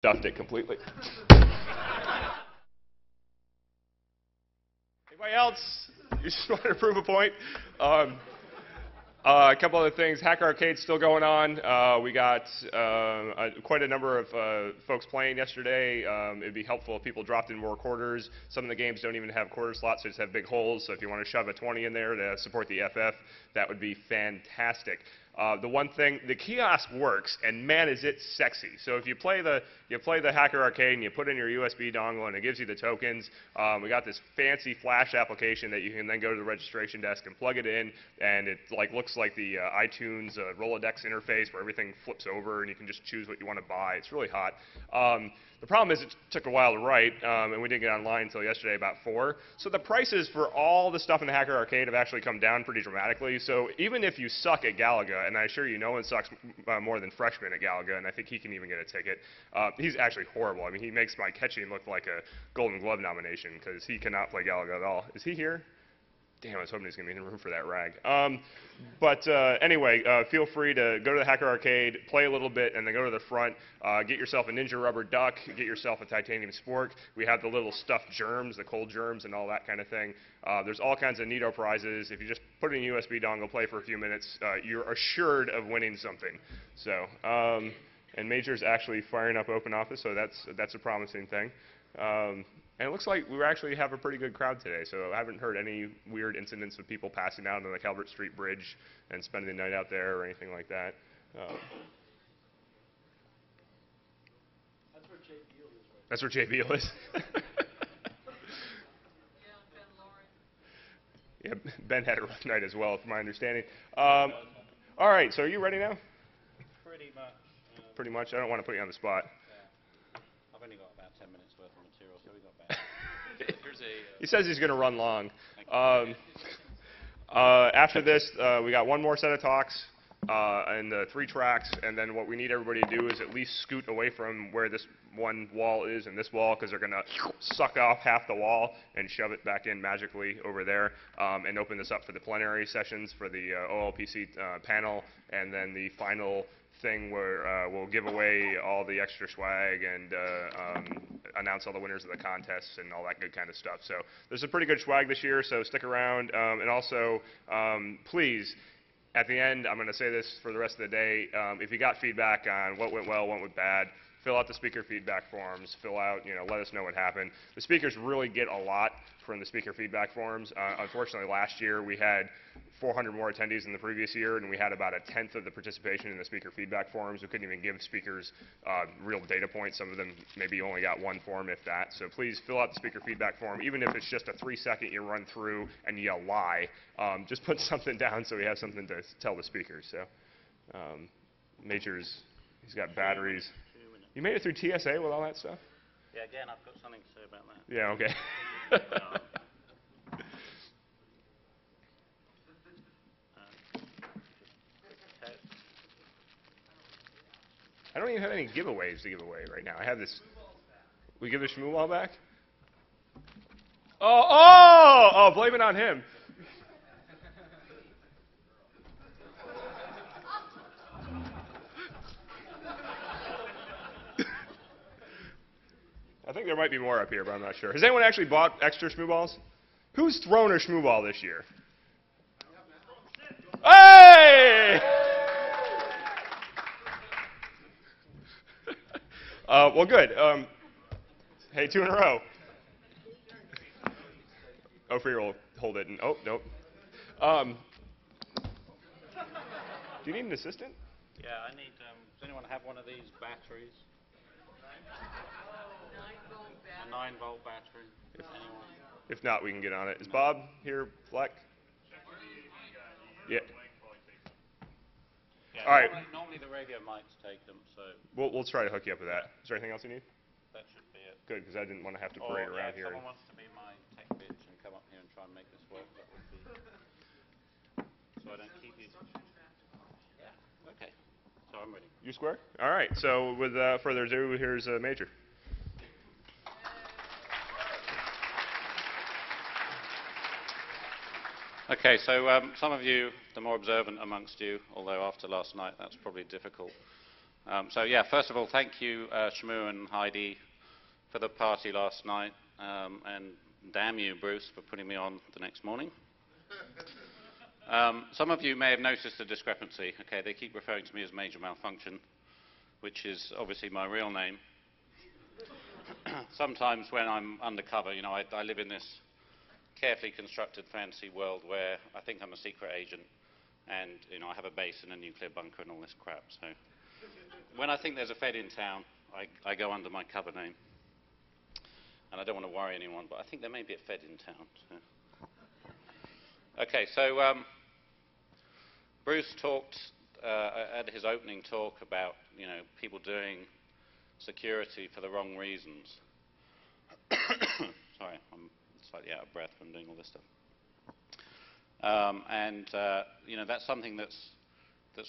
Stuffed it completely. Anybody else? You just want to prove a point? A couple other things. Hacker Arcade's still going on. We got quite a number of folks playing yesterday. It'd be helpful if people dropped in more quarters. Some of the games don't even have quarter slots, they just have big holes. So if you want to shove a 20 in there to support the FF, that would be fantastic. The one thing, the kiosk works, and man, is it sexy. So if you play the Hacker Arcade and you put in your USB dongle and it gives you the tokens, we got this fancy flash application that you can then go to the registration desk and plug it in, and it looks like the iTunes Rolodex interface where everything flips over and you can just choose what you want to buy. It's really hot. The problem is it took a while to write, and we didn't get online until yesterday about 4. So the prices for all the stuff in the Hacker Arcade have actually come down pretty dramatically. So even if you suck at Galaga, and I assure you no one sucks more than Freshman at Galaga, and I think he can even get a ticket, he's actually horrible. I mean, he makes my catching look like a Golden Glove nomination because he cannot play Galaga at all. Is he here? Damn, I was hoping he was going to be in the room for that rag. Anyway, feel free to go to the Hacker Arcade, play a little bit, and then go to the front. Get yourself a Ninja Rubber Duck, get yourself a Titanium Spork. We have the little stuffed germs, the cold germs, and all that kind of thing. There's all kinds of neato prizes. If you just put in a USB dongle, play for a few minutes, you're assured of winning something. So, and Major's actually firing up Open Office, so that's a promising thing. And it looks like we actually have a pretty good crowd today, so I haven't heard any weird incidents of people passing out on the Calvert Street Bridge and spending the night out there or anything like that. That's where Jay Beal is. Yeah, Ben had a rough night as well, from my understanding. All right, so are you ready now? Pretty much. Pretty much? I don't want to put you on the spot. Yeah. I've only got about 10 minutes worth of material, so we got back. He says he's going to run long. After this, we got one more set of talks and 3 tracks, and then what we need everybody to do is at least scoot away from where this one wall is and this wall, because they're going to suck off half the wall and shove it back in magically over there, and open this up for the plenary sessions for the OLPC panel, and then the final thing where we'll give away all the extra swag and announce all the winners of the contests and all that good kind of stuff. So there's a pretty good swag this year, so stick around. And also, please, at the end, I'm going to say this for the rest of the day, if you got feedback on what went well, what went bad, fill out the speaker feedback forms, let us know what happened. The speakers really get a lot from the speaker feedback forms. Unfortunately, last year we had 400 more attendees than the previous year, and we had about 1/10 of the participation in the speaker feedback forms. We couldn't even give speakers real data points. Some of them maybe only got 1 form, if that. So please fill out the speaker feedback form, even if it's just a 3-second you run through and you lie. Just put something down so we have something to tell the speakers. So Major's, he's got batteries. You made it through TSA with all that stuff? Yeah, again, I've got something to say about that. Yeah, okay. I don't even have any giveaways to give away right now. I have this. We give the Shmoo back? Oh, blame it on him. I think there might be more up here, but I'm not sure. Has anyone actually bought extra Shmoo balls? Who's thrown a Shmoo ball this year? Hey! Well, good. Hey, 2 in a row. Ophir will hold it. And, oh, nope. Do you need an assistant? Yeah, I need. Does anyone have one of these batteries? A 9-volt battery. Anyone? If not, we can get on it. Is Bob here, Fleck? Yeah. Yeah, all right. Normally the radio mics take them, so. We'll try to hook you up with that. Is there anything else you need? That should be it. Good, because I didn't want to have to parade around here. If someone wants to be my tech bitch and come up here and try and make this work, that would be. So I don't keep you. Yeah. Okay. So I'm ready. You square? All right. So without further ado, here's Major. Okay, so some of you, the more observant amongst you, although after last night that's probably difficult, So yeah, first of all, thank you, Shamu and Heidi, for the party last night, and damn you, Bruce, for putting me on the next morning. Some of you may have noticed a discrepancy. Okay, they keep referring to me as Major Malfunction, which is obviously my real name. Sometimes when I'm undercover, you know, I live in this carefully constructed fantasy world where I think I'm a secret agent, and you know, I have a base in a nuclear bunker and all this crap. So when I think there's a Fed in town, I go under my cover name. And I don't want to worry anyone, but I think there may be a Fed in town. So. Okay, so Bruce talked at his opening talk about, you know, people doing security for the wrong reasons. Sorry, I'm slightly out of breath from doing all this stuff. You know, that's something that's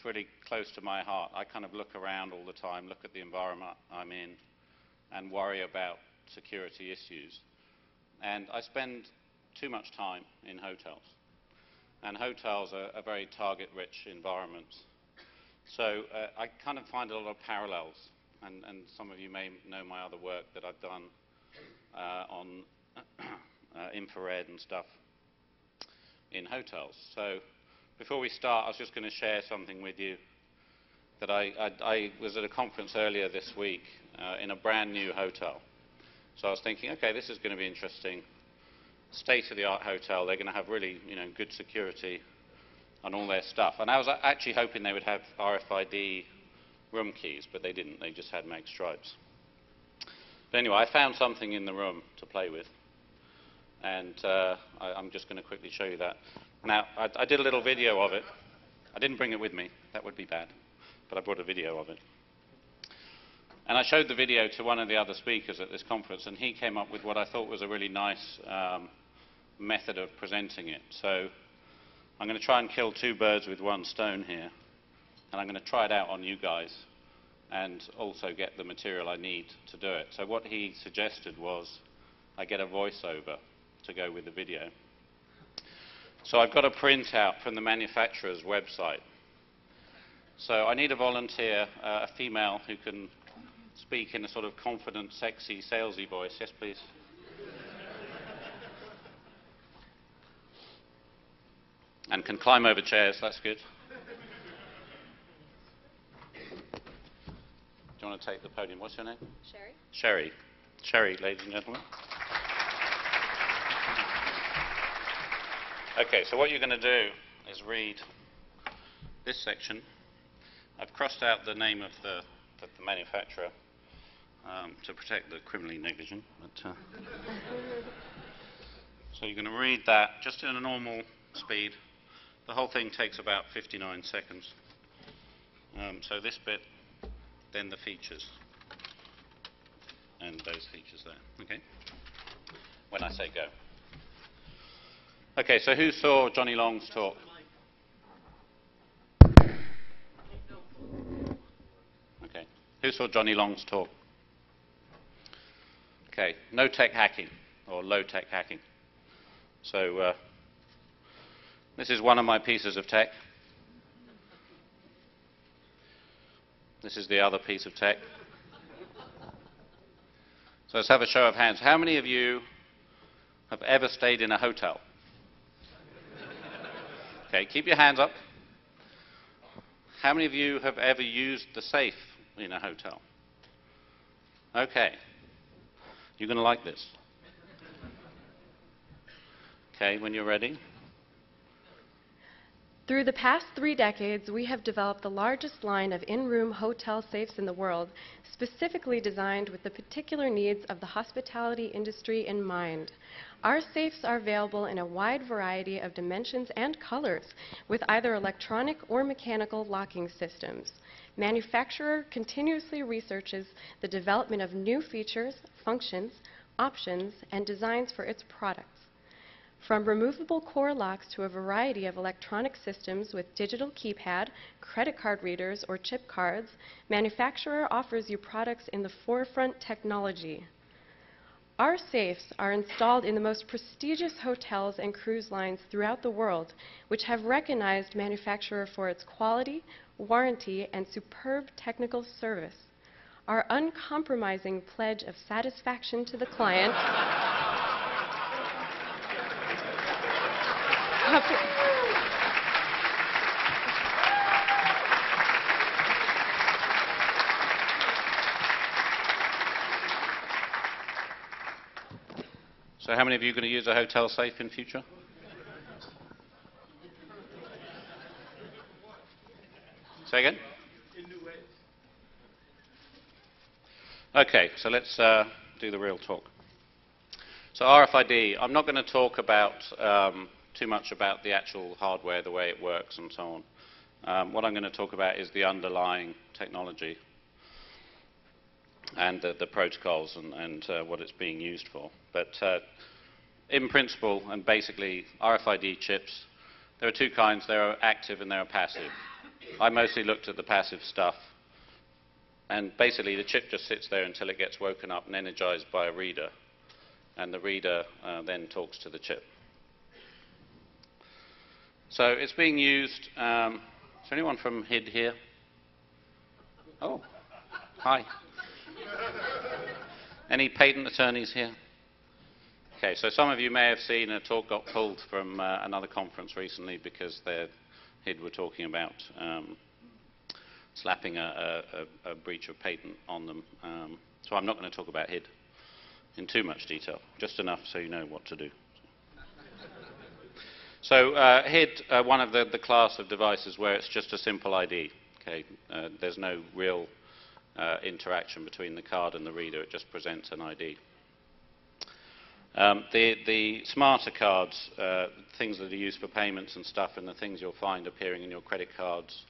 really close to my heart. I kind of look around all the time, look at the environment I'm in, and worry about security issues. And I spend too much time in hotels. And hotels are very target-rich environments. So I kind of find a lot of parallels. And some of you may know my other work that I've done on infrared and stuff in hotels. So before we start, I was just going to share something with you that I was at a conference earlier this week in a brand new hotel. So I was thinking, okay, this is going to be interesting. State-of-the-art hotel. They're going to have really, you know, good security on all their stuff. And I was actually hoping they would have RFID room keys, but they didn't. They just had mag stripes. But anyway, I found something in the room to play with. And I'm just going to quickly show you that. Now, I did a little video of it. I didn't bring it with me. That would be bad. But I brought a video of it. And I showed the video to one of the other speakers at this conference, and he came up with what I thought was a really nice method of presenting it. So I'm going to try and kill two birds with one stone here. And I'm going to try it out on you guys and also get the material I need to do it. So what he suggested was I get a voiceover to go with the video. So I've got a printout from the manufacturer's website. So I need a volunteer, a female who can speak in a sort of confident, sexy, salesy voice. Yes, please. And can climb over chairs. That's good. Do you want to take the podium? What's your name? Sherry. Sherry. Sherry, ladies and gentlemen. Okay, so what you're going to do is read this section. I've crossed out the name of the manufacturer to protect the criminally negligent. But, so you're going to read that just in a normal speed. The whole thing takes about 59 seconds. So this bit, then the features, and those features there. Okay? When I say go. Okay, so who saw Johnny Long's talk? Okay. Who saw Johnny Long's talk? Okay. No tech hacking, or low tech hacking. So this is one of my pieces of tech. This is the other piece of tech. So let's have a show of hands. How many of you have ever stayed in a hotel? Okay, keep your hands up. How many of you have ever used the safe in a hotel? Okay. You're going to like this. Okay, when you're ready. Through the past 3 decades, we have developed the largest line of in-room hotel safes in the world, specifically designed with the particular needs of the hospitality industry in mind. Our safes are available in a wide variety of dimensions and colors, with either electronic or mechanical locking systems. Manufacturer continuously researches the development of new features, functions, options, and designs for its products. From removable core locks to a variety of electronic systems with digital keypad, credit card readers, or chip cards, manufacturer offers you products in the forefront technology. Our safes are installed in the most prestigious hotels and cruise lines throughout the world, which have recognized manufacturer for its quality, warranty, and superb technical service. Our uncompromising pledge of satisfaction to the client So how many of you are going to use a hotel safe in future? Say again? In new ways. Okay, so let's do the real talk. So RFID, I'm not going to talk about too much about the actual hardware, the way it works and so on. What I'm going to talk about is the underlying technology and the protocols and what it's being used for. But in principle and basically, RFID chips, there are two kinds. There are active and there are passive. I mostly looked at the passive stuff. And basically, the chip just sits there until it gets woken up and energized by a reader. And the reader then talks to the chip. So it's being used. Is there anyone from HID here? Oh, hi. Any patent attorneys here? Okay, so some of you may have seen a talk got pulled from another conference recently because their HID were talking about slapping a breach of patent on them. So I'm not going to talk about HID in too much detail, just enough so you know what to do. So HID, one of the class of devices where it's just a simple ID. Okay, there's no real interaction between the card and the reader. It just presents an ID. The smarter cards, things that are used for payments and stuff, and the things you'll find appearing in your credit cards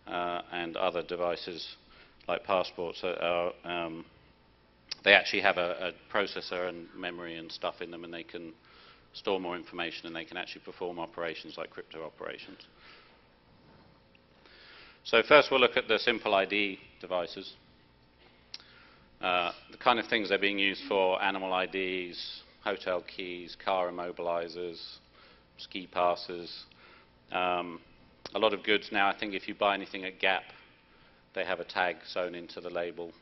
and other devices like passports, they actually have a processor and memory and stuff in them, and they can store more information, and they can actually perform operations like crypto operations. So first we'll look at the simple ID devices. The kind of things they're being used for: animal IDs, hotel keys, car immobilizers, ski passes. A lot of goods now, I think if you buy anything at Gap, they have a tag sewn into the label.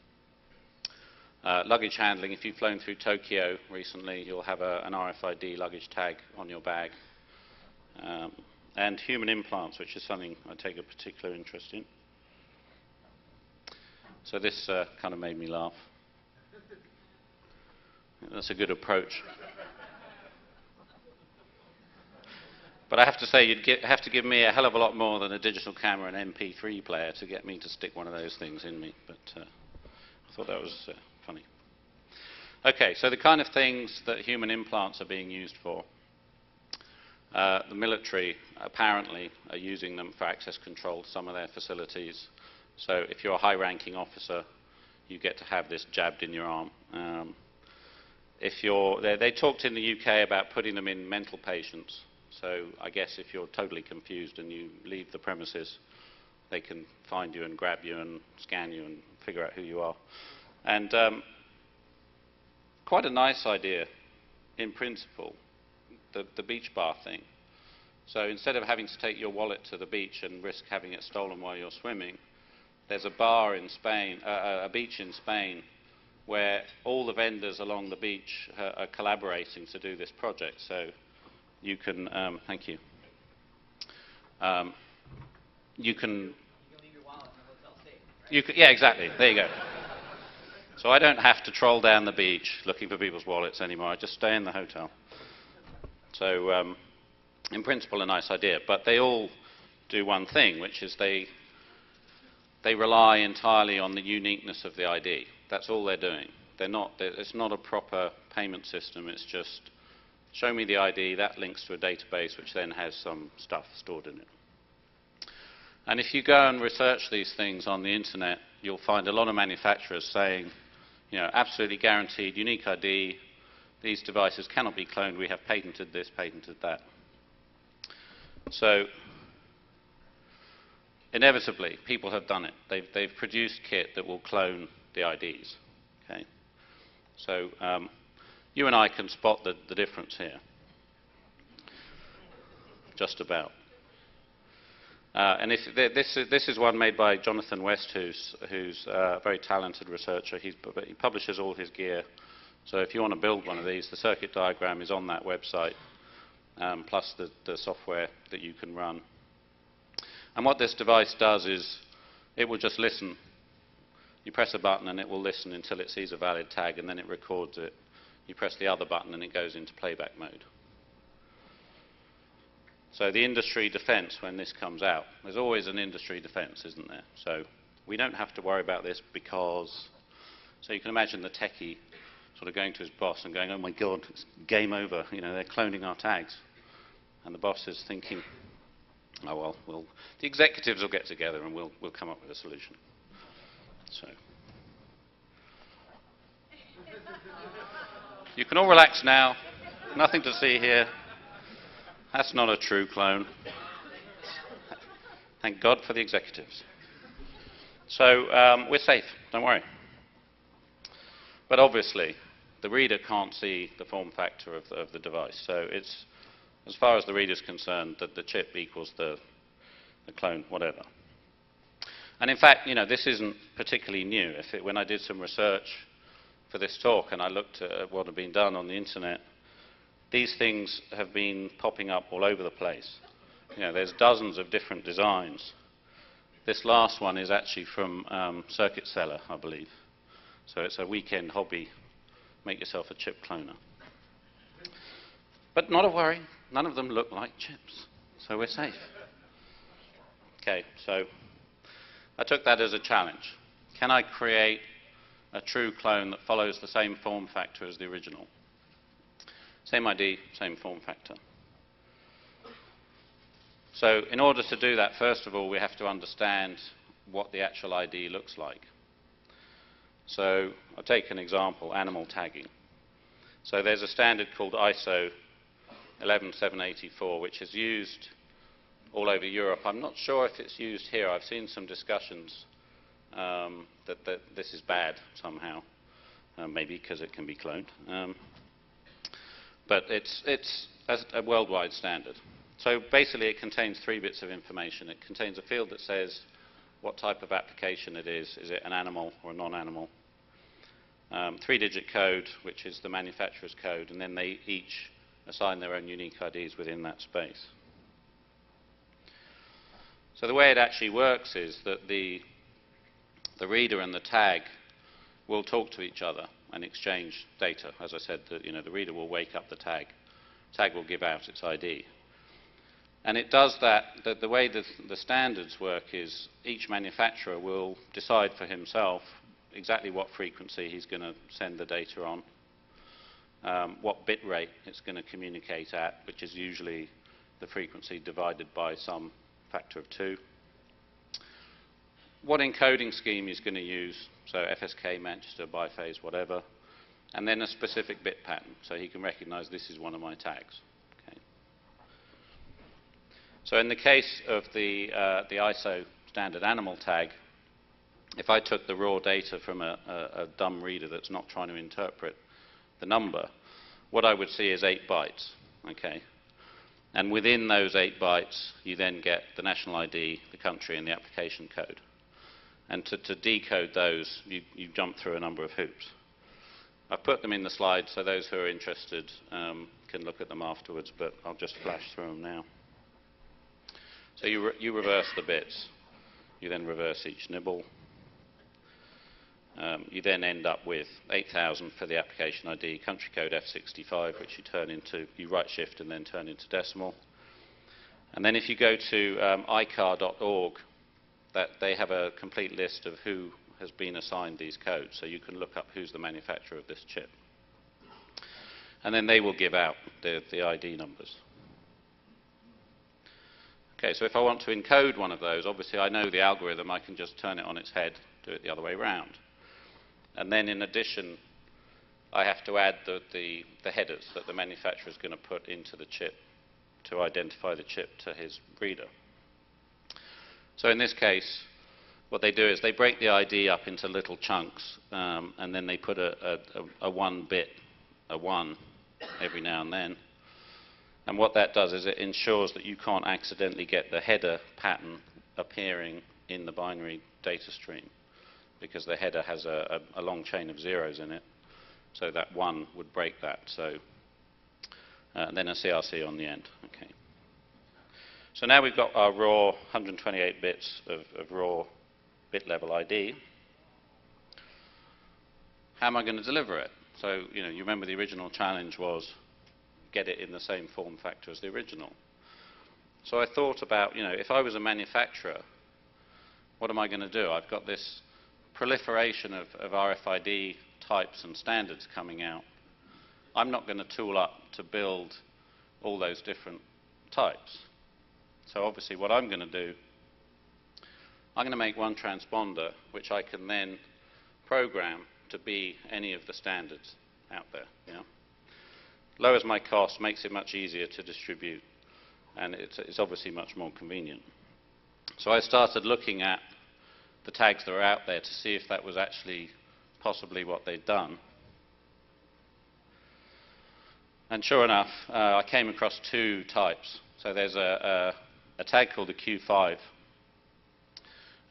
Luggage handling, if you've flown through Tokyo recently, you'll have an RFID luggage tag on your bag. And human implants, which is something I take a particular interest in. So this kind of made me laugh. That's a good approach. But I have to say, you'd have to give me a hell of a lot more than a digital camera and MP3 player to get me to stick one of those things in me. But I thought that was funny. Okay, so the kind of things that human implants are being used for. The military apparently are using them for access control to some of their facilities. So if you're a high-ranking officer, you get to have this jabbed in your arm. They talked in the UK about putting them in mental patients. So I guess if you're totally confused and you leave the premises, they can find you and grab you and scan you and figure out who you are. And quite a nice idea in principle, the beach bar thing. So instead of having to take your wallet to the beach and risk having it stolen while you're swimming, there's a bar in Spain, a beach in Spain, where all the vendors along the beach are collaborating to do this project. So you can, thank you. You can leave your wallet in the hotel safe. Yeah, exactly. There you go. So I don't have to troll down the beach looking for people's wallets anymore. I just stay in the hotel. So in principle, a nice idea. But they all do one thing, which is they rely entirely on the uniqueness of the ID. That's all they're doing. It's not a proper payment system. It's just show me the ID, that links to a database, which then has some stuff stored in it. And if you go and research these things on the internet, you'll find a lot of manufacturers saying, you know, absolutely guaranteed, unique ID, these devices cannot be cloned, we have patented this, patented that. So inevitably, people have done it. They've produced kit that will clone the IDs. Okay? So You and I can spot the difference here. Just about. And this is one made by Jonathan West, who's a very talented researcher. He publishes all his gear. So if you want to build one of these, the circuit diagram is on that website, plus the software that you can run. And what this device does is it will just listen. You press a button and it will listen until it sees a valid tag, and then it records it. You press the other button and it goes into playback mode. So the industry defense when this comes out, there's always an industry defense, isn't there? So we don't have to worry about this because, so you can imagine the techie sort of going to his boss and going, oh my God, it's game over, you know, they're cloning our tags. And the boss is thinking, oh well, the executives will get together and we'll come up with a solution. So you can all relax now, nothing to see here. That's not a true clone. Thank God for the executives. So we're safe, don't worry. But obviously, the reader can't see the form factor of the device. So it's, as far as the reader's concerned, that the chip equals the clone, whatever. And in fact, you know, this isn't particularly new. When I did some research for this talk and I looked at what had been done on the internet, these things have been popping up all over the place. You know, there's dozens of different designs. This last one is actually from Circuit Seller, I believe. So it's a weekend hobby. Make yourself a chip cloner. But not a worry, none of them look like chips, so we're safe. Okay, so I took that as a challenge. Can I create a true clone that follows the same form factor as the original? Same ID, same form factor. So in order to do that, first of all, we have to understand what the actual ID looks like. So I'll take an example, animal tagging. So there's a standard called ISO 11784, which is used all over Europe. I'm not sure if it's used here. I've seen some discussions that this is bad somehow, maybe because it can be cloned. But it's a worldwide standard. So basically it contains 3 bits of information. It contains a field that says what type of application it is. Is it an animal or a non-animal? 3-digit code, which is the manufacturer's code, and then they each assign their own unique IDs within that space. So the way it actually works is that the reader and the tag will talk to each other and exchange data. As I said, the reader will wake up the tag. Tag will give out its ID. And it does that, the way the standards work is each manufacturer will decide for himself exactly what frequency he's going to send the data on, what bit rate it's going to communicate at, which is usually the frequency divided by some factor of 2. What encoding scheme he's going to use, so FSK, Manchester, biphase, whatever, and then a specific bit pattern, so he can recognize this is one of my tags. Okay. So in the case of the ISO standard animal tag, if I took the raw data from a dumb reader that's not trying to interpret the number, what I would see is 8 bytes. Okay. And within those 8 bytes, you then get the national ID, the country, and the application code. And to decode those, you jump through a number of hoops. I've put them in the slides so those who are interested can look at them afterwards, but I'll just flash through them now. So you reverse the bits. You then reverse each nibble. You then end up with 8,000 for the application ID, country code F65, which you right shift and then turn into decimal. And then if you go to icar.org, they have a complete list of who has been assigned these codes, so you can look up who's the manufacturer of this chip. And then they will give out the ID numbers. Okay, so if I want to encode one of those, obviously I know the algorithm, I can just turn it on its head, do it the other way around. And then in addition, I have to add the headers that the manufacturer is going to put into the chip to identify the chip to his reader. So in this case, what they do is they break the ID up into little chunks, and then they put a 1-bit a 1 every now and then. And what that does is it ensures that you can't accidentally get the header pattern appearing in the binary data stream, because the header has a long chain of zeros in it. So that 1 would break that. So then a CRC on the end. Okay. So now we've got our raw 128 bits of raw bit level ID. How am I going to deliver it? So, you remember the original challenge was get it in the same form factor as the original. So I thought about, if I was a manufacturer, what am I going to do? I've got this proliferation of RFID types and standards coming out. I'm not going to tool up to build all those different types. So obviously what I'm going to do, I'm going to make one transponder which I can then program to be any of the standards out there. Lowers my cost, makes it much easier to distribute, and it's obviously much more convenient. So I started looking at the tags that were out there to see if that was actually possibly what they'd done. And sure enough, I came across 2 types. So there's a tag called the Q5.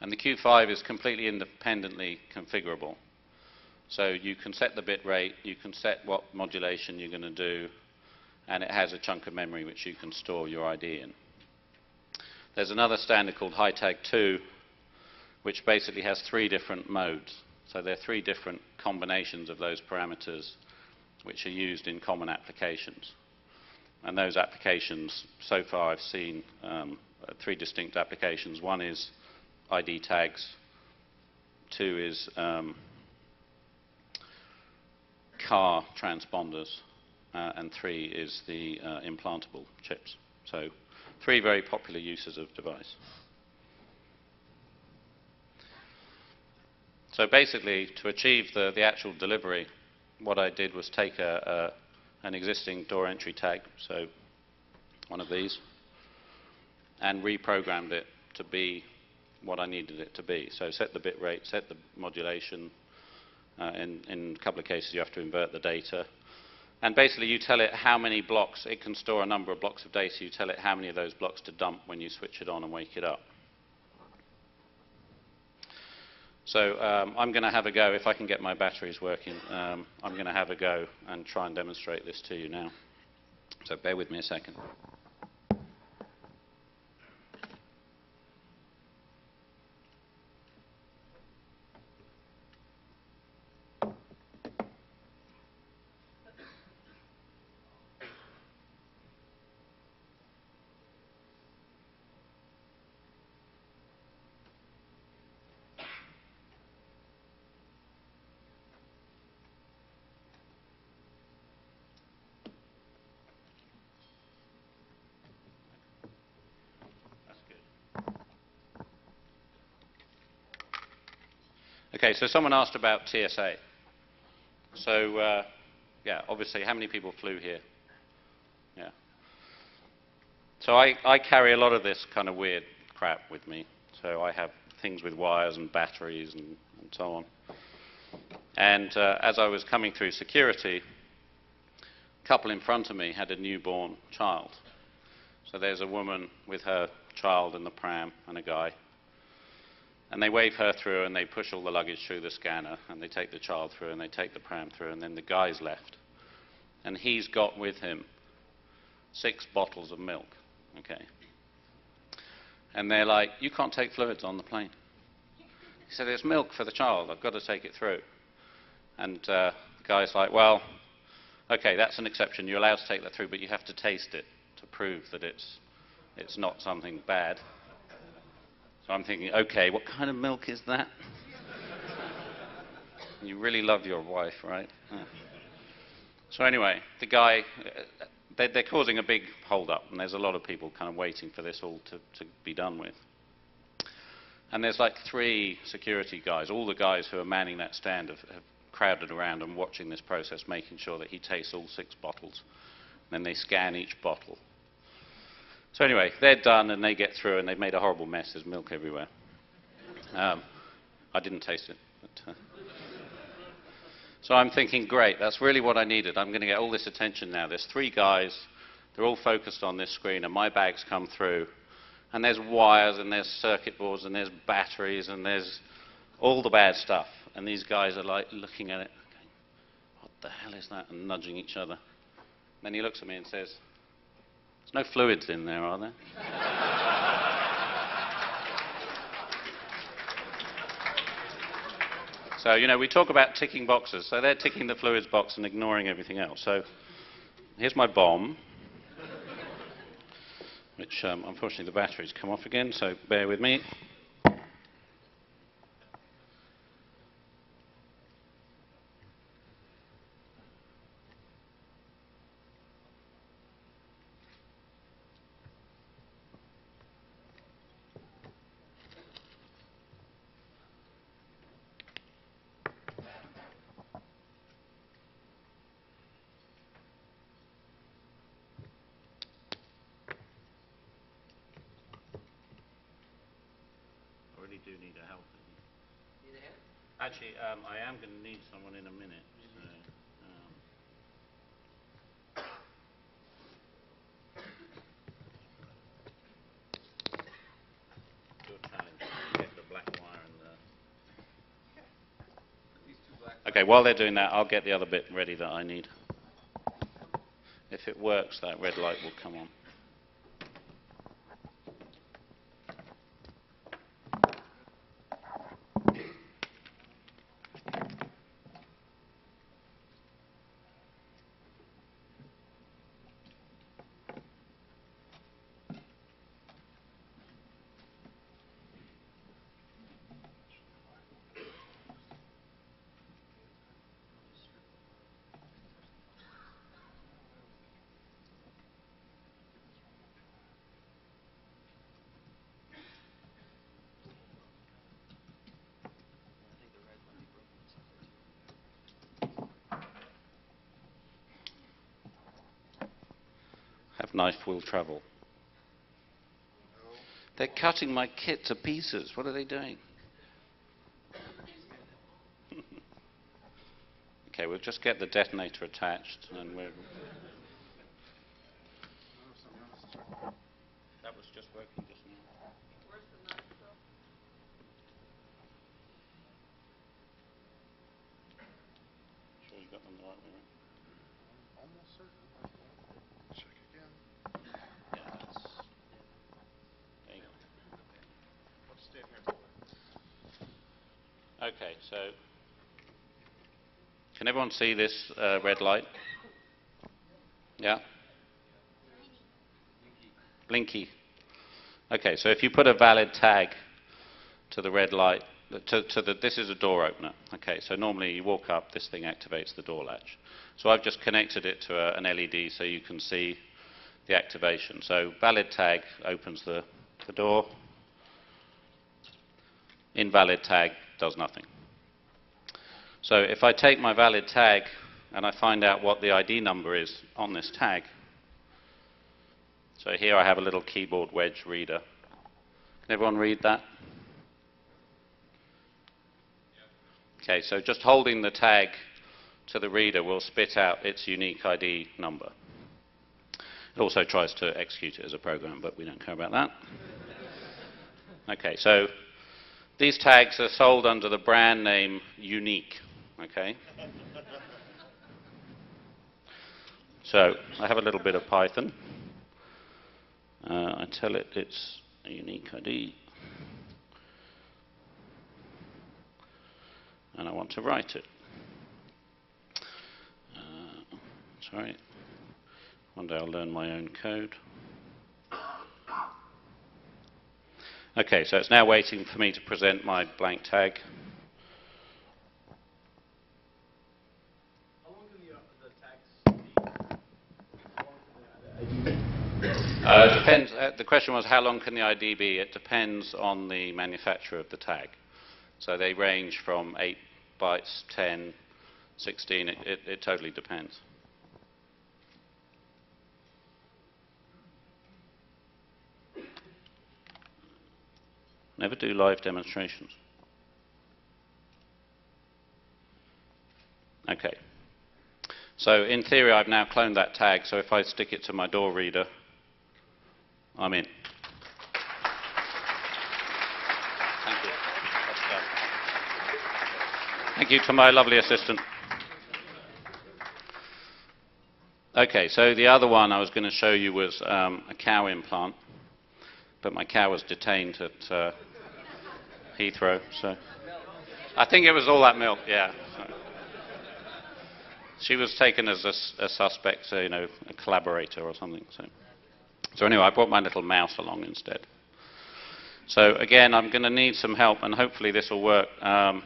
And the Q5 is completely independently configurable. So you can set the bit rate, you can set what modulation you're going to do, and it has a chunk of memory which you can store your ID in. There's another standard called HiTag2, which basically has 3 different modes. So there are 3 different combinations of those parameters which are used in common applications. And those applications, so far I've seen 3 distinct applications. 1 is ID tags, 2 is car transponders, and 3 is the implantable chips. So 3 very popular uses of device. So basically, to achieve the actual delivery, what I did was take an existing door entry tag, so one of these, and reprogrammed it to be what I needed it to be. So set the bit rate, set the modulation. In a couple of cases, you have to invert the data. And basically, you tell it how many blocks. It can store a number of blocks of data. You tell it how many of those blocks to dump when you switch it on and wake it up. So I'm going to have a go. If I can get my batteries working, I'm going to have a go and try and demonstrate this to you now. So bear with me a second. Okay, so someone asked about TSA. So, yeah, obviously, how many people flew here? Yeah. So I carry a lot of this kind of weird crap with me. So I have things with wires and batteries and so on. And as I was coming through security, a couple in front of me had a newborn child. So there's a woman with her child in the pram and a guy. And they wave her through, and they push all the luggage through the scanner, and they take the child through, and they take the pram through, and then the guy's left. And he's got with him 6 bottles of milk, okay? And they're like, you can't take fluids on the plane. He said, there's milk for the child, I've got to take it through. And the guy's like, well, okay, that's an exception, you're allowed to take that through, but you have to taste it to prove that it's not something bad. So I'm thinking, okay, what kind of milk is that? You really love your wife, right? So anyway, the guy, they're causing a big hold-up, and there's a lot of people kind of waiting for this all to be done with. And there's like 3 security guys. All the guys who are manning that stand have crowded around and watching this process, making sure that he tastes all 6 bottles. And then they scan each bottle. So anyway, they're done, and they get through, and they've made a horrible mess. There's milk everywhere. I didn't taste it. But, So I'm thinking, great, that's really what I needed. I'm going to get all this attention now. There's 3 guys, they're all focused on this screen, and my bags come through. And there's wires, and there's circuit boards, and there's batteries, and there's all the bad stuff. And these guys are like looking at it, going, what the hell is that? And nudging each other. Then he looks at me and says, there's no fluids in there, are there? So, you know, we talk about ticking boxes. So they're ticking the fluids box and ignoring everything else. So here's my bomb, which unfortunately the battery's come off again, so bear with me. Do need a help. Need a hand? Actually, I am going to need someone in a minute. So, your challenge is to get the black wire and the. Okay, while they're doing that, I'll get the other bit ready that I need. If it works, that red light will come on. Knife will travel. They're cutting my kit to pieces. What are they doing? Okay, we'll just get the detonator attached, and we're. That was just working just now. Where's the knife, Phil? Sure you got them the right way around? Almost certain. Check again. Yeah, that's. There you go. Let's stand here. Okay, so can everyone see this red light? Yeah? Blinky. Okay, so if you put a valid tag to the red light, this is a door opener. Okay, so normally you walk up, this thing activates the door latch. So I've just connected it to an LED so you can see the activation. So valid tag opens the door. Invalid tag does nothing. So if I take my valid tag and I find out what the ID number is on this tag, so here I have a little keyboard wedge reader. Can everyone read that? Okay, so just holding the tag to the reader will spit out its unique ID number. It also tries to execute it as a program, but we don't care about that. Okay, so these tags are sold under the brand name Unique. Okay. So I have a little bit of Python. I tell it it's a unique ID. And I want to write it. Sorry. One day I'll learn my own code. Okay, so it's now waiting for me to present my blank tag. How long can the tags be? How long can the ID be? Depends. The question was, how long can the ID be? It depends on the manufacturer of the tag. So they range from 8 bytes, 10, 16. It totally depends. Never do live demonstrations. Okay. So in theory, I've now cloned that tag, so if I stick it to my door reader, I'm in. Thank you. That's done. Thank you to my lovely assistant. Okay, so the other one I was going to show you was a cow implant, but my cow was detained at Heathrow, so I think it was all that milk, yeah. So she was taken as a suspect, so, you know, a collaborator or something. So anyway, I brought my little mouse along instead. So again, I'm going to need some help, and hopefully this will work. I'm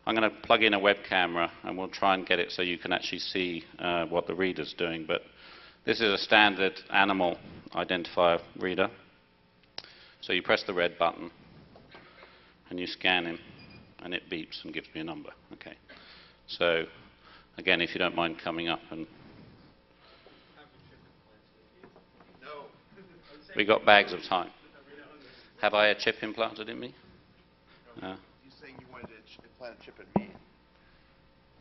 going to plug in a web camera, and we'll try and get it so you can actually see what the reader's doing. But this is a standard animal identifier reader. So you press the red button, and you scan him, and it beeps and gives me a number. Okay. So again, if you don't mind coming up, and we got bags of time. Have I a chip implanted in me? You're saying you wanted to implant a chip in me.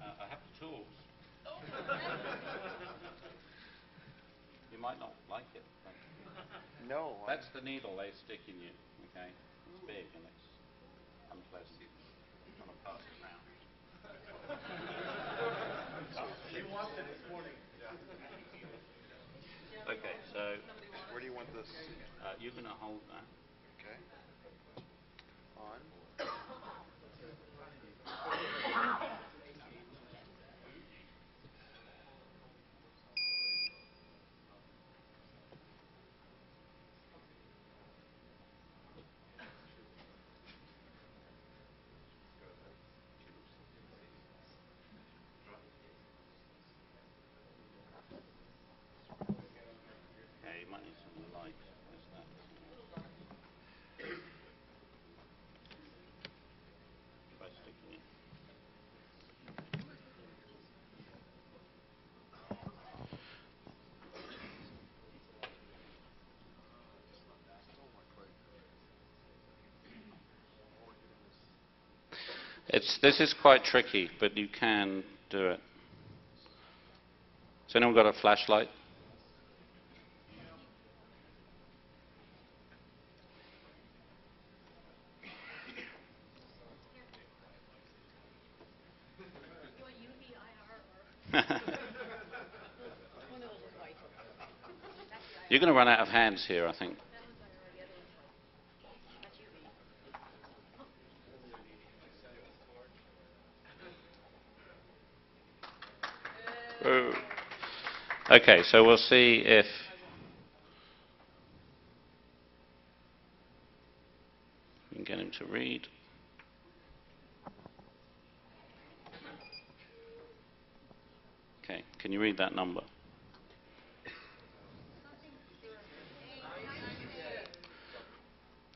I have the tools. You might not like it. No. That's the needle they stick in you. Okay, it's big and it's unpleasant. I'm gonna pass it around. She watched it this morning. Okay, so Where do you want this? you're gonna hold that. Okay. On. Okay, you might need some light. Where's that? Try sticking it. This is quite tricky, but you can do it. Has anyone got a flashlight? You're going to run out of hands here, I think. Ooh. Okay, so we'll see if we can get him to read. Okay, can you read that number?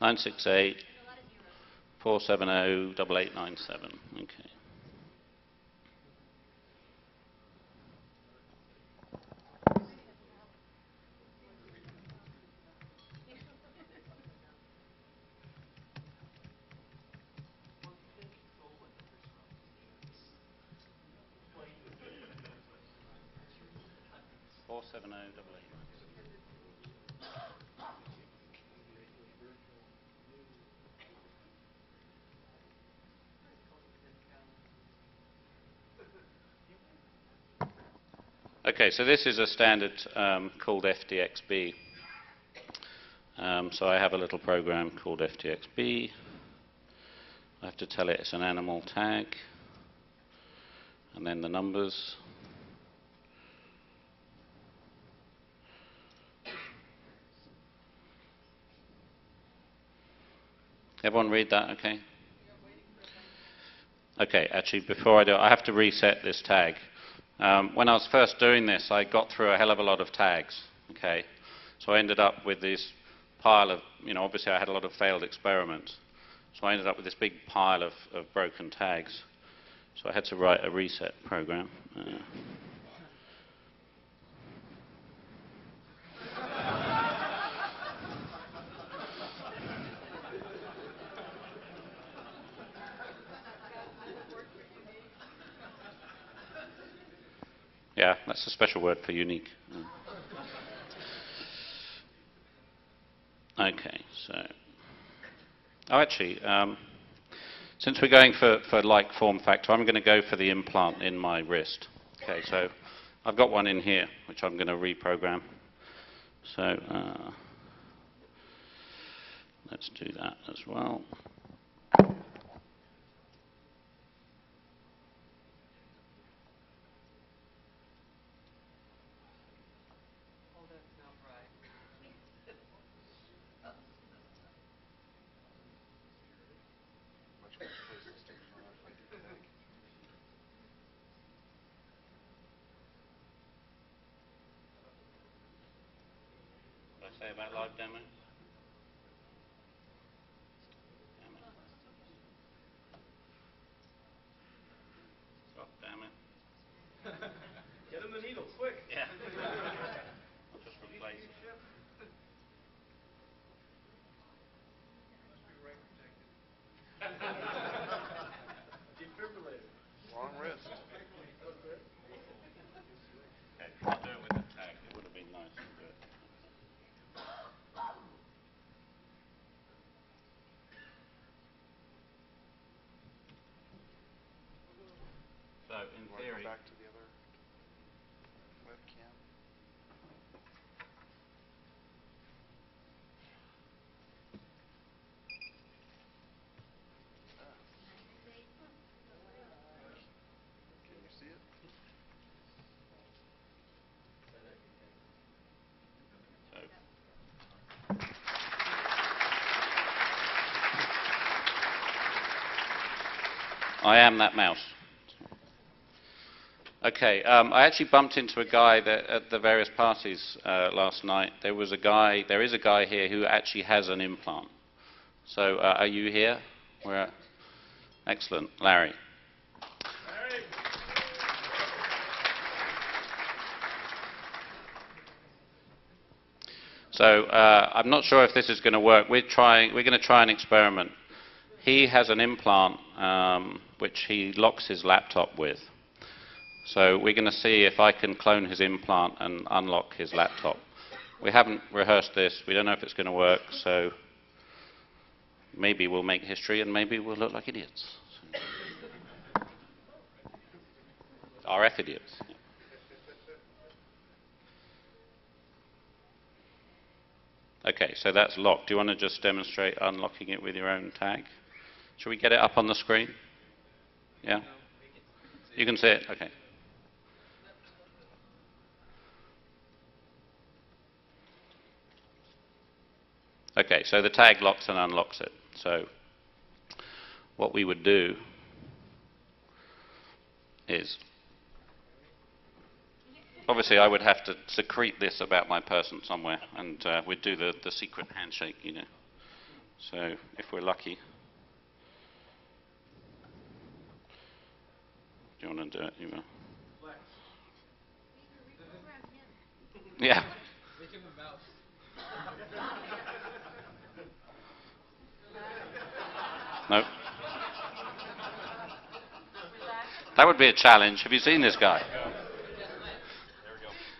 Nine 470-8897. Okay. Okay, so this is a standard called FDXB. So I have a little program called FDXB. I have to tell it it's an animal tag, and then the numbers. Everyone read that, okay? Okay, actually, before I do it, I have to reset this tag. When I was first doing this, I got through a hell of a lot of tags, okay? So I ended up with this pile of, obviously I had a lot of failed experiments. So I ended up with this big pile of broken tags. So I had to write a reset program. Yeah, that's a special word for unique. Okay, so... Oh, actually, since we're going for like form factor, I'm going to go for the implant in my wrist. Okay, so I've got one in here, which I'm going to reprogram. So let's do that as well. What did I say about live demo? Damn it. God damn it. Get him the needle, quick. Yeah. I'll just replace it. Defibrillator. Wrong wrist. Okay, I'll do it with the tag. It would have been nice to do it. So, in Want to theory, go back to the other webcam? Can you see it? I am that mouse. Okay, I actually bumped into a guy that at the various parties last night. There is a guy here who actually has an implant. So, are you here? Excellent, Larry. So, I'm not sure if this is going to work. We're going to try an experiment. He has an implant which he locks his laptop with. So we're going to see if I can clone his implant and unlock his laptop. We haven't rehearsed this. We don't know if it's going to work. So maybe we'll make history and maybe we'll look like idiots. So. RFIDiots. Yeah. Okay, so that's locked. Do you want to just demonstrate unlocking it with your own tag? Should we get it up on the screen? Yeah? You can see it? Okay. Okay, so the tag locks and unlocks it. So what we would do is, obviously I would have to secrete this about my person somewhere, and we'd do the secret handshake, you know. So if we're lucky. Do you want to do it? You will. Yeah. No. That would be a challenge. Have you seen this guy?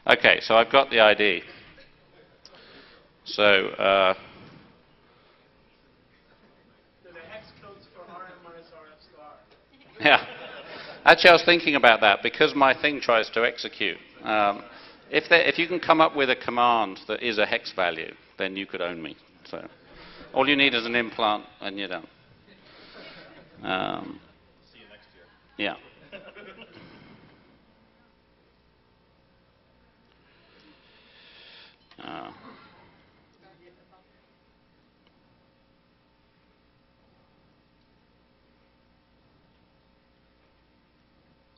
Okay, so I've got the ID. So, The hex codes for RM minus RF star. yeah. Actually, I was thinking about that because my thing tries to execute. If you can come up with a command that is a hex value, then you could own me. So, all you need is an implant, and you're done. See you next year. Yeah.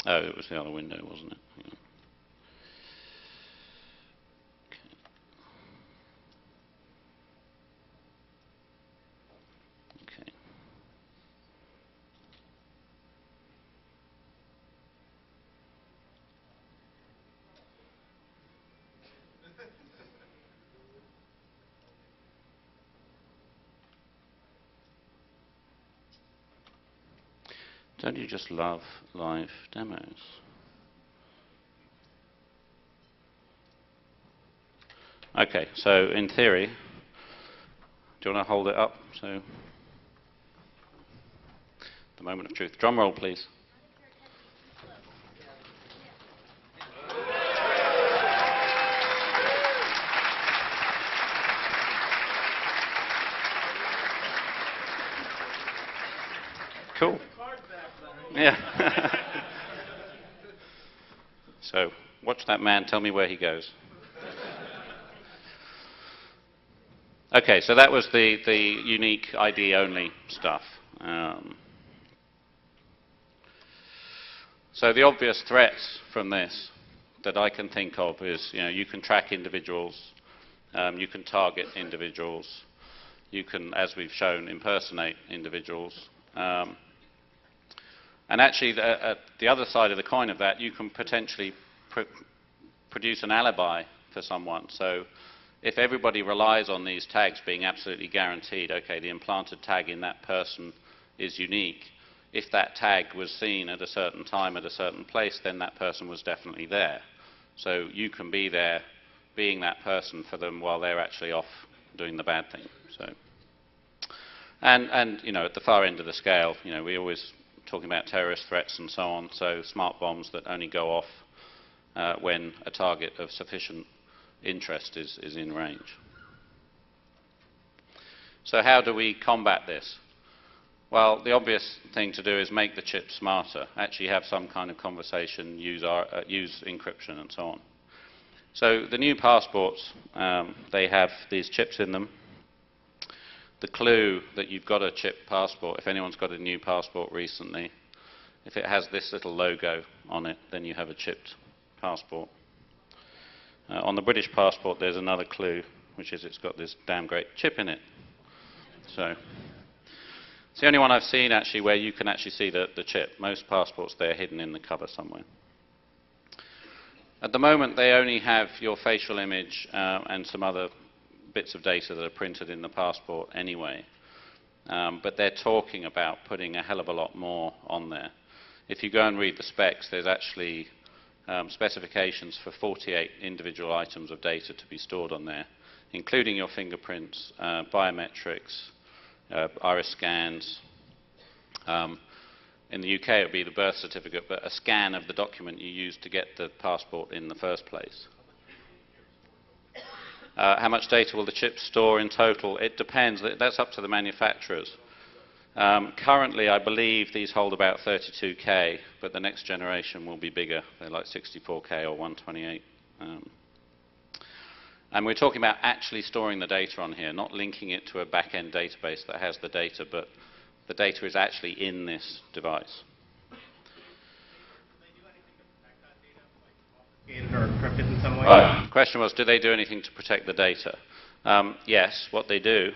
Oh, it was the other window, wasn't it? Yeah. Okay. Don't you just love live demos? Okay, so in theory, do you want to hold it up? So, the moment of truth. Drum roll, please. Cool. Yeah. So, watch that man, tell me where he goes. Okay, so that was the unique ID only stuff. So the obvious threats from this that I can think of is, you can track individuals, you can target individuals, you can, as we've shown, impersonate individuals. And actually, at the other side of the coin of that, you can potentially produce an alibi for someone. So if everybody relies on these tags being absolutely guaranteed, okay, the implanted tag in that person is unique. If that tag was seen at a certain time at a certain place, then that person was definitely there. So you can be there being that person for them while they're actually off doing the bad thing. So, and at the far end of the scale, we always talking about terrorist threats and so on, so smart bombs that only go off when a target of sufficient interest is in range. So how do we combat this? Well, the obvious thing to do is make the chip smarter, actually have some kind of conversation, use encryption and so on. So the new passports, they have these chips in them. The clue that you've got a chip passport, if anyone's got a new passport recently, if it has this little logo on it, then you have a chipped passport. On the British passport, there's another clue, which is it's got this damn great chip in it. So it's the only one I've seen actually where you can actually see the chip. Most passports, they're hidden in the cover somewhere. At the moment, they only have your facial image and some other bits of data that are printed in the passport anyway. But they're talking about putting a hell of a lot more on there. If you go and read the specs, there's actually specifications for 48 individual items of data to be stored on there, including your fingerprints, biometrics, iris scans. In the UK, it would be the birth certificate, but a scan of the document you used to get the passport in the first place. How much data will the chip store in total? It depends. That's up to the manufacturers. Currently, I believe these hold about 32K, but the next generation will be bigger. They're like 64K or 128. And we're talking about actually storing the data on here, not linking it to a back-end database that has the data, but the data is actually in this device. Or encrypted in some way? The question was, do they do anything to protect the data? Yes, what they do,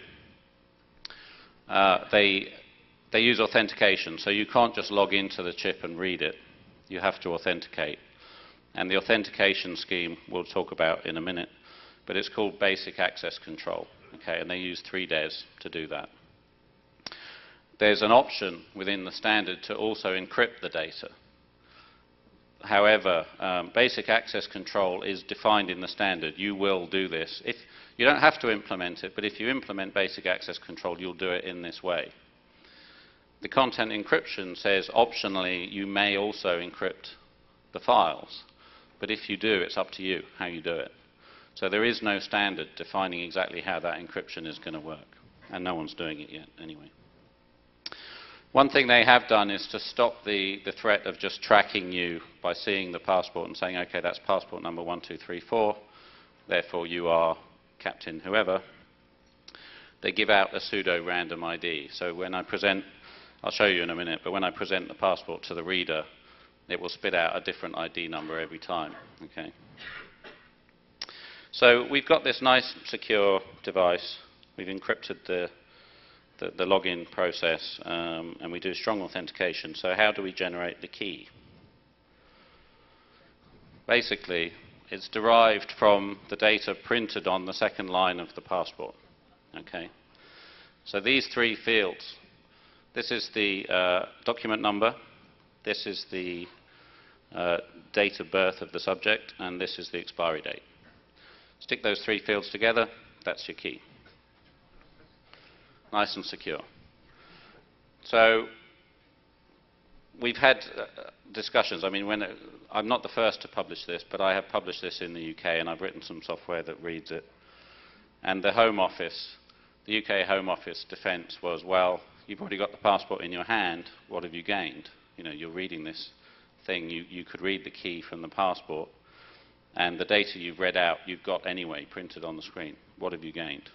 they use authentication. So you can't just log into the chip and read it. You have to authenticate. And the authentication scheme we'll talk about in a minute, but it's called basic access control. Okay, and they use 3DES to do that. There's an option within the standard to also encrypt the data. However, basic access control is defined in the standard. You will do this. You don't have to implement it, but if you implement basic access control, you'll do it in this way. The content encryption says optionally you may also encrypt the files, but if you do, it's up to you how you do it. So there is no standard defining exactly how that encryption is going to work, and no one's doing it yet anyway. One thing they have done is to stop the threat of just tracking you by seeing the passport and saying, okay, that's passport number 1234, therefore you are Captain whoever. They give out a pseudo-random ID. So when I present, I'll show you in a minute, but when I present the passport to the reader, it will spit out a different ID number every time. Okay. So we've got this nice secure device. We've encrypted the login process, and we do strong authentication. So how do we generate the key? Basically, it's derived from the data printed on the second line of the passport. Okay. So these three fields, this is the document number, this is the date of birth of the subject, and this is the expiry date. Stick those three fields together, that's your key. Nice and secure. So we've had discussions. I mean, I'm not the first to publish this, but I have published this in the UK, and I've written some software that reads it. And the Home Office, the UK Home Office defense was, well, you've already got the passport in your hand, what have you gained? You know, you're reading this thing, you could read the key from the passport, and the data you've read out, you've got anyway printed on the screen. What have you gained?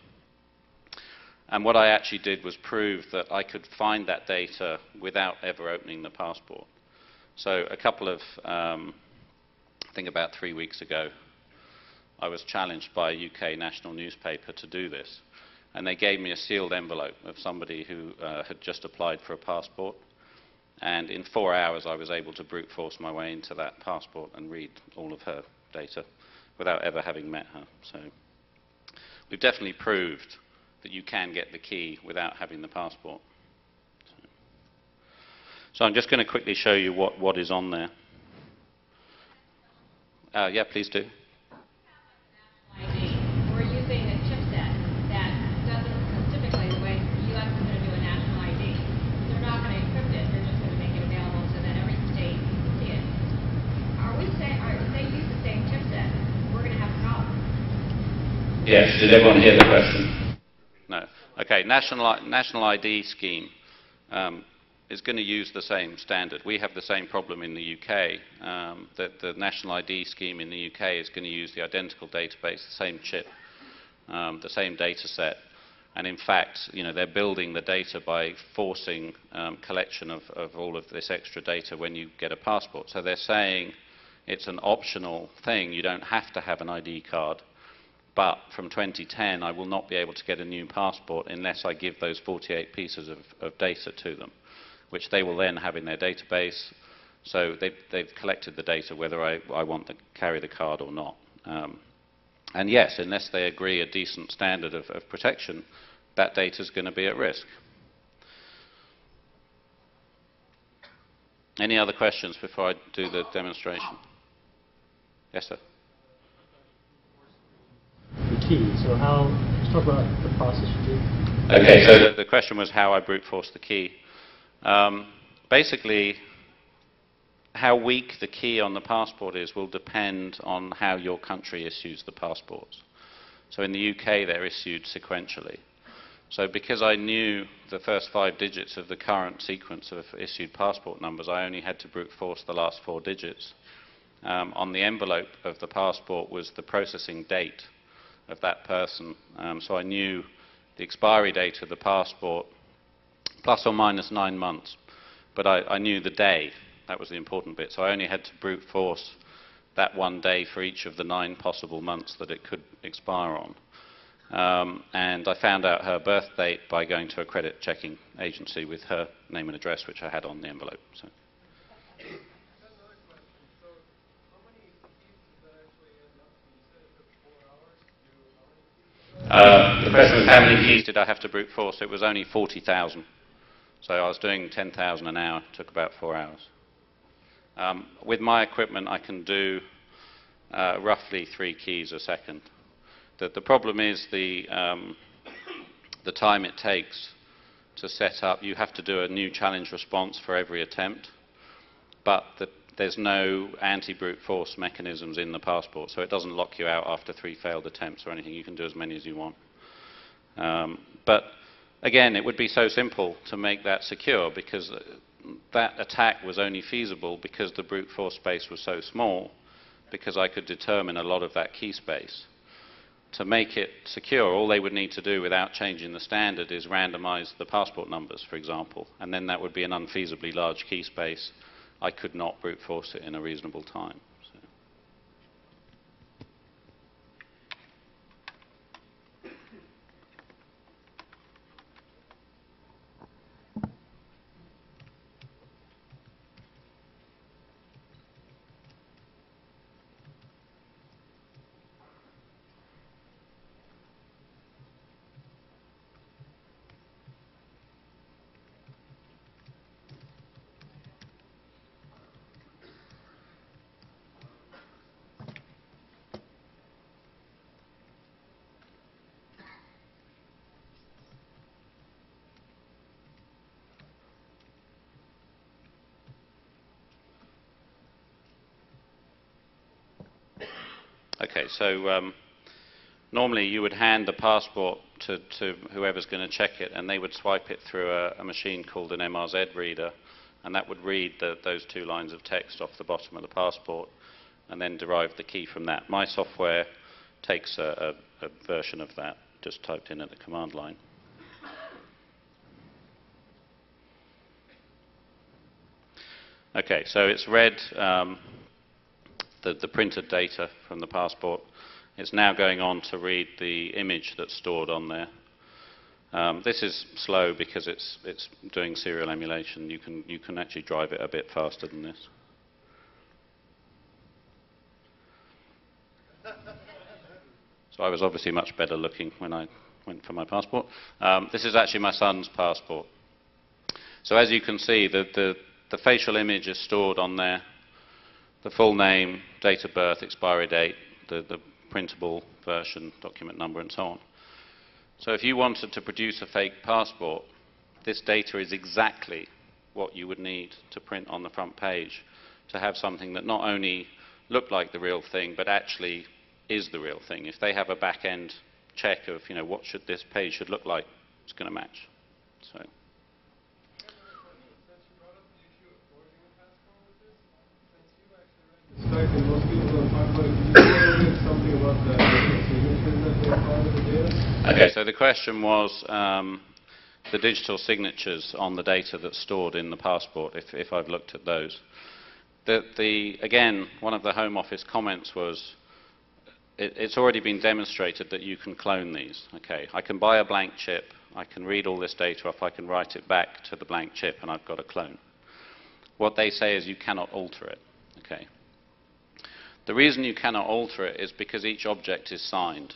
And what I actually did was prove that I could find that data without ever opening the passport. So a couple of, I think about 3 weeks ago, I was challenged by a UK national newspaper to do this. And they gave me a sealed envelope of somebody who had just applied for a passport. And in 4 hours, I was able to brute force my way into that passport and read all of her data without ever having met her. So we've definitely proved that you can get the key without having the passport. So I'm just going to quickly show you what is on there. Yeah, please do. We're using a chipset that doesn't typically the way the U.S. is going to do a national ID. They're not going to encrypt it. They're just going to make it available so that every state can see it. If they use the same chipset, we're going to have a problem. Yes. Did everyone hear the question? No. Okay. National ID scheme is going to use the same standard. We have the same problem in the UK. That the national ID scheme in the UK is going to use the identical database, the same chip, the same data set. And in fact, you know, they're building the data by forcing collection of all of this extra data when you get a passport. So they're saying it's an optional thing. You don't have to have an ID card. But from 2010, I will not be able to get a new passport unless I give those 48 pieces of data to them, which they will then have in their database. So they've collected the data whether I want to carry the card or not. And yes, unless they agree a decent standard of protection, that data is going to be at risk. Any other questions before I do the demonstration? Yes, sir. The key. So let's talk about the process you do. Okay, so the question was how I brute force the key. Basically, how weak the key on the passport is will depend on how your country issues the passports. So in the UK, they're issued sequentially. So because I knew the first 5 digits of the current sequence of issued passport numbers, I only had to brute force the last 4 digits. On the envelope of the passport was the processing date of that person. So I knew the expiry date of the passport, plus or minus 9 months. But I knew the day. That was the important bit. So I only had to brute force that one day for each of the 9 possible months that it could expire on. And I found out her birth date by going to a credit checking agency with her name and address, which I had on the envelope. So. The question was how many keys did I have to brute force? It was only 40,000. So I was doing 10,000 an hour. It took about 4 hours. With my equipment, I can do roughly 3 keys a second. The problem is the time it takes to set up. You have to do a new challenge response for every attempt, but there's no anti-brute force mechanisms in the passport, so it doesn't lock you out after 3 failed attempts or anything. You can do as many as you want. But again, it would be so simple to make that secure, because that attack was only feasible because the brute force space was so small, because I could determine a lot of that key space. To make it secure, all they would need to do without changing the standard is randomize the passport numbers, for example, and then that would be an unfeasibly large key space. I could not brute force it in a reasonable time. Okay, so normally you would hand the passport to whoever's going to check it, and they would swipe it through a machine called an MRZ reader, and that would read those 2 lines of text off the bottom of the passport and then derive the key from that. My software takes a version of that, just typed in at the command line. Okay, so it's read the printed data from the passport. It's now going on to read the image that's stored on there. This is slow because it's doing serial emulation. You can actually drive it a bit faster than this. So I was obviously much better looking when I went for my passport. This is actually my son's passport. So as you can see, the facial image is stored on there, the full name, date of birth, expiry date, the printable version, document number, and so on. So if you wanted to produce a fake passport, this data is exactly what you would need to print on the front page to have something that not only looked like the real thing, but actually is the real thing. If they have a back-end check of, what should this page should look like, it's going to match. So. Okay, so the question was the digital signatures on the data that's stored in the passport, if I've looked at those. Again, one of the Home Office comments was, it's already been demonstrated that you can clone these. Okay, I can buy a blank chip, I can read all this data off, I can write it back to the blank chip, and I've got a clone. What they say is you cannot alter it. Okay. The reason you cannot alter it is because each object is signed.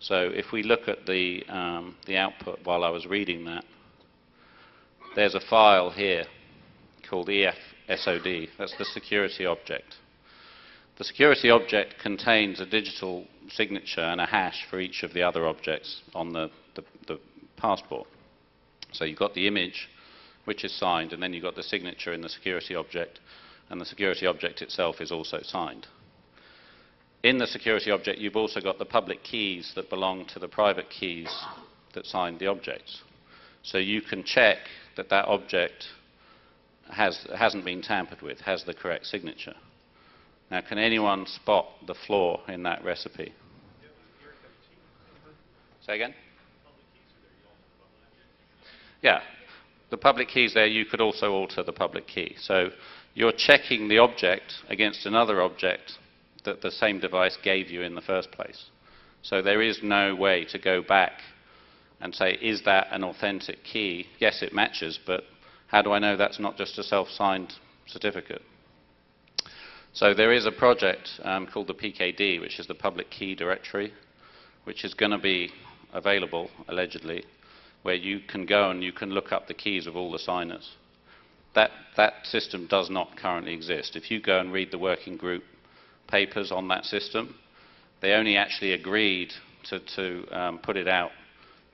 So if we look at the output while I was reading that, there's a file here called EFSOD. That's the security object. The security object contains a digital signature and a hash for each of the other objects on the passport. So you've got the image, which is signed, and then you've got the signature in the security object, and the security object itself is also signed. In the security object, you've also got the public keys that belong to the private keys that signed the objects. So you can check that that object hasn't been tampered with, has the correct signature. Now, can anyone spot the flaw in that recipe? Say again? Yeah. The public keys there, you could also alter the public key. So you're checking the object against another object that the same device gave you in the first place. So there is no way to go back and say, is that an authentic key? Yes, it matches, but how do I know that's not just a self-signed certificate? So there is a project called the PKD, which is the Public Key Directory, which is going to be available, allegedly, where you can go and you can look up the keys of all the signers. That system does not currently exist. If you go and read the working group papers on that system, they only actually agreed to put it out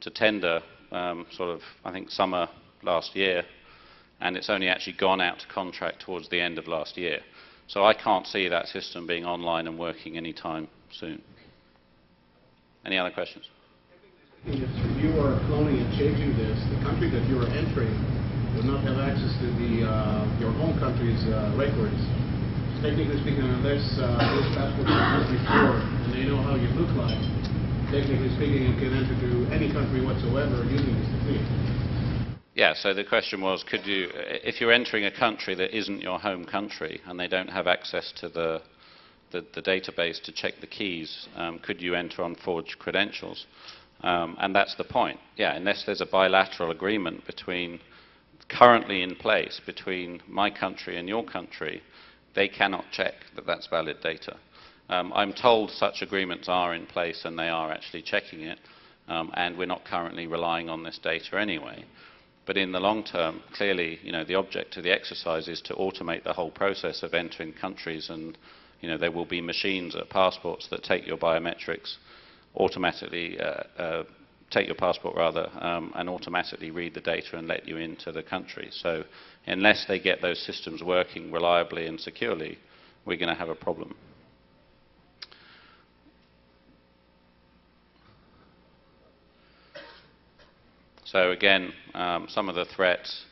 to tender sort of, I think, summer last year, and it's only actually gone out to contract towards the end of last year. So I can't see that system being online and working anytime soon. Any other questions? If you are cloning and changing this, the country that you are entering will not have access to your home country's records. Technically speaking, unless this passport was before and they know how you look like, technically speaking, you can enter to any country whatsoever using this technique. Yeah, so the question was, could you, if you're entering a country that isn't your home country and they don't have access to the database to check the keys, could you enter on forged credentials? And that's the point. Yeah, unless there's a bilateral agreement currently in place between my country and your country, they cannot check that that's valid data. I'm told such agreements are in place and they are actually checking it, and we're not currently relying on this data anyway. But in the long term, clearly, the object of the exercise is to automate the whole process of entering countries, and there will be machines at passports that take your biometrics, automatically take your passport rather, and automatically read the data and let you into the country. So unless they get those systems working reliably and securely, we're going to have a problem. So again, some of the threats,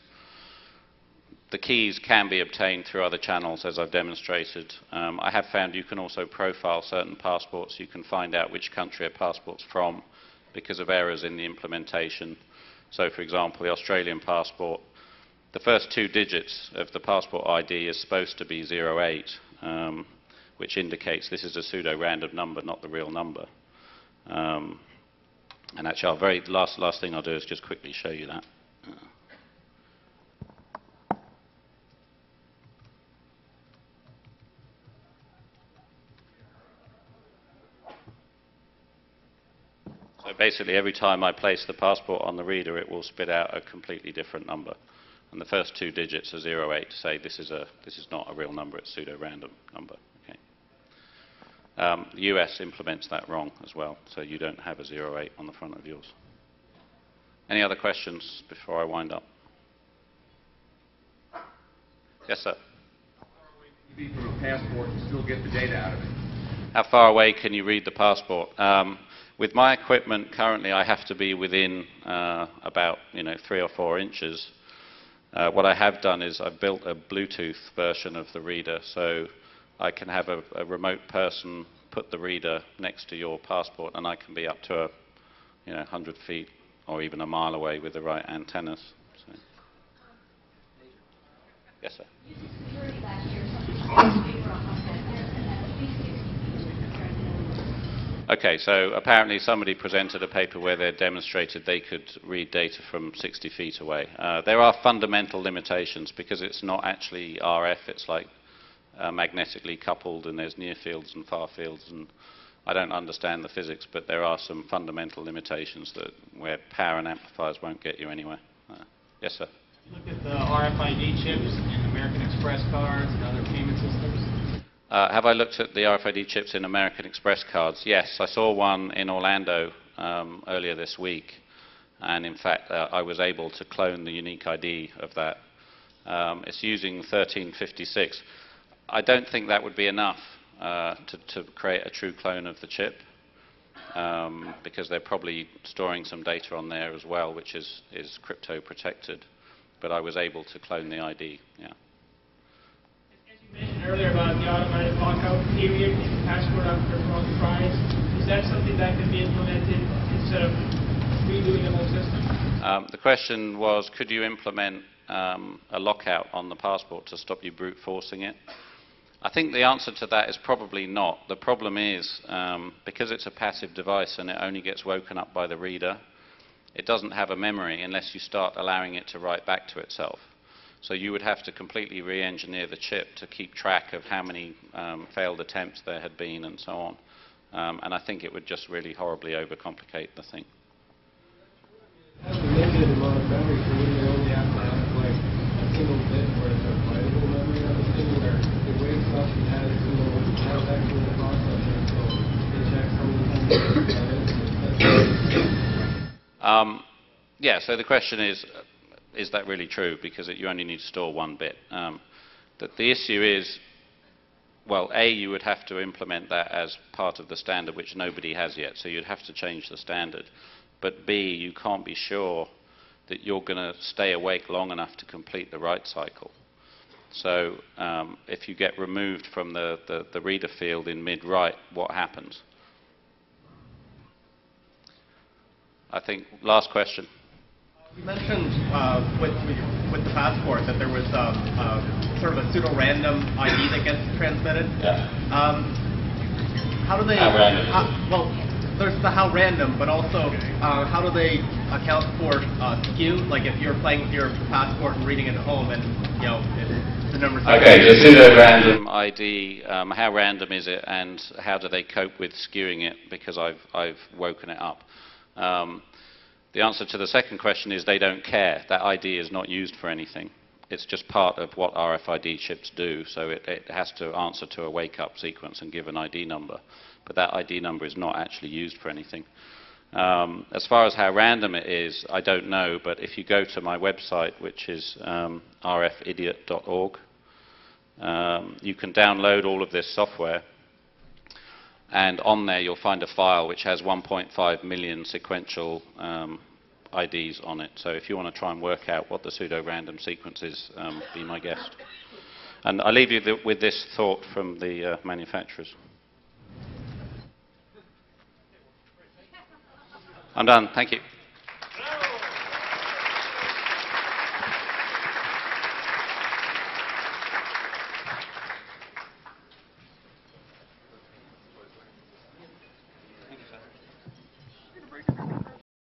the keys can be obtained through other channels, as I've demonstrated. I have found you can also profile certain passports. You can find out which country a passport's from because of errors in the implementation. So, for example, the Australian passport, the first 2 digits of the passport ID is supposed to be 08, which indicates this is a pseudo-random number, not the real number. And actually, last thing I'll do is just quickly show you that. So basically, every time I place the passport on the reader, it will spit out a completely different number. And the first 2 digits are 08 to say this is not a real number, it's a pseudo-random number. Okay. The US implements that wrong as well, so you don't have a 08 on the front of yours. Any other questions before I wind up? Yes, sir. How far away can you be from a passport and still get the data out of it? How far away can you read the passport? With my equipment currently, I have to be within about 3 or 4 inches. What I have done is I've built a Bluetooth version of the reader, so I can have a remote person put the reader next to your passport, and I can be up to 100 feet or even a mile away with the right antennas. So. Yes, sir. Using security last year, something paper on that there, and that's at least 60 feet. Okay, so apparently somebody presented a paper where they demonstrated they could read data from 60 feet away. There are fundamental limitations because it's not actually RF, it's like magnetically coupled, and there's near fields and far fields, and I don't understand the physics, but there are some fundamental limitations where power and amplifiers won't get you anywhere. Yes, sir? Look at the RFID chips in American Express cards and other payment systems. Have I looked at the RFID chips in American Express cards? Yes, I saw one in Orlando earlier this week, and in fact I was able to clone the unique ID of that. It's using 1356. I don't think that would be enough to create a true clone of the chip, because they're probably storing some data on there as well, which is crypto protected. But I was able to clone the ID, yeah. As you mentioned earlier about the automatic lockout period in passport after wrong tries, is that something that can be implemented instead of redoing the whole system? The question was, could you implement a lockout on the passport to stop you brute forcing it? I think the answer to that is probably not. The problem is, because it's a passive device and it only gets woken up by the reader, it doesn't have a memory unless you start allowing it to write back to itself. So you would have to completely re-engineer the chip to keep track of how many failed attempts there had been and so on. And I think it would just really horribly overcomplicate the thing. Has a limited amount of memory, so we only have to have like a single bit where it's a writable memory of a thing where it wakes up and has actual processing, so it checks how many times it yeah, so the question is that really true? Because you only need to store 1 bit. The issue is, well, A, you would have to implement that as part of the standard, which nobody has yet, so you'd have to change the standard. But B, you can't be sure that you're going to stay awake long enough to complete the write cycle. So if you get removed from the reader field in mid-write, what happens? I think, last question. You mentioned with the passport that there was sort of a pseudo-random ID that gets transmitted. Yeah. How do they? How random? Well, there's the how random, but also how do they account for skew? Like if you're playing with your passport and reading it at home, and the numbers. Okay, the pseudo-random ID. How random is it, and how do they cope with skewing it? Because I've woken it up. The answer to the second question is they don't care. That ID is not used for anything. It's just part of what RFID chips do, so it has to answer to a wake-up sequence and give an ID number. But that ID number is not actually used for anything. As far as how random it is, I don't know, but if you go to my website, which is RFIdiot.org, you can download all of this software. And on there, you'll find a file which has 1.5 million sequential IDs on it. So if you want to try and work out what the pseudo-random sequence is, be my guest. And I leave you with this thought from the manufacturers. I'm done. Thank you.